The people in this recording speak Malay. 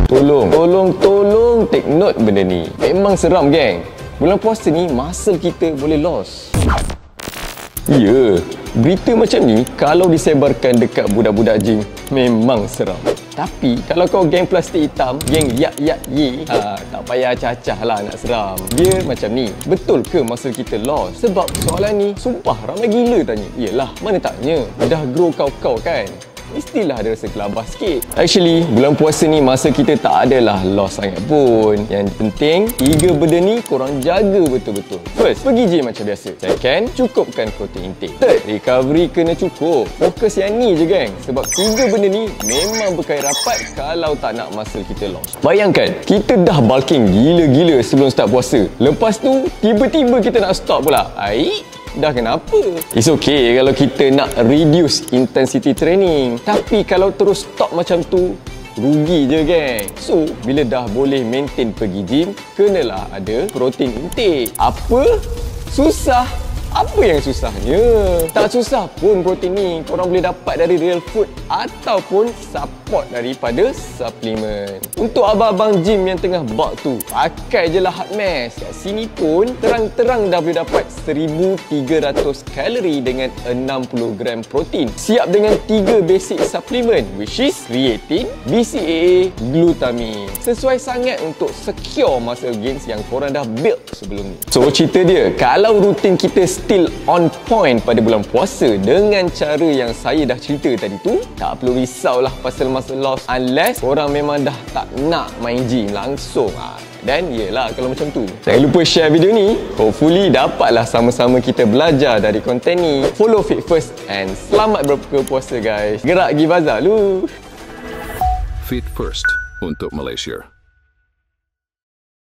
Tolong take note benda ni. Memang seram, geng. Bulan puasa ni muscle kita boleh loss. Ya, berita macam ni kalau disebarkan dekat budak-budak gym memang seram. Tapi kalau kau geng plastik hitam, geng yak ye, tak payah cacah lah nak seram. Dia macam ni, betul ke muscle kita loss? Sebab soalan ni sumpah ramai gila tanya. Yelah, mana taknya, dah grow kau-kau kan? Mestilah ada rasa kelabah sikit. Actually, bulan puasa ni masa kita tak adalah loss sangat pun. Yang penting, 3 benda ni korang jaga betul-betul. First, pergi gym macam biasa. Second, cukupkan protein intake. Third, recovery kena cukup. Fokus yang ni je, geng. Sebab 3 benda ni memang berkait rapat kalau tak nak muscle kita loss. Bayangkan, kita dah bulking gila-gila sebelum start puasa. Lepas tu, tiba-tiba kita nak stop pula. Dah kenapa? It's okay kalau kita nak reduce intensity training. Tapi kalau terus stop macam tu, rugi je, geng. So, bila dah boleh maintain pergi gym, kenalah ada protein intake. Apa? Susah? Apa yang susahnya? Tak susah pun protein ni. Korang boleh dapat dari real food ataupun support daripada suplemen. Untuk abang-abang gym yang tengah bulk tu, pakai je lah hot mass. Kat sini pun terang-terang dah boleh dapat 1300 kalori dengan 60 gram protein. Siap dengan 3 basic suplemen, which is creatine, BCAA, glutamine. Sesuai sangat untuk secure muscle gains yang korang dah build sebelum ni. So cerita dia, kalau rutin kita still on point pada bulan puasa dengan cara yang saya dah cerita tadi tu, tak perlu risaulah pasal muscle loss unless korang memang dah tak nak main gym langsung. Dan yelah kalau macam tu. Jangan lupa share video ni. Hopefully dapatlah sama-sama kita belajar dari konten ni. Follow Fit First and selamat berbuka puasa, guys. Gerak pergi bazar lu. Fit First untuk Malaysia.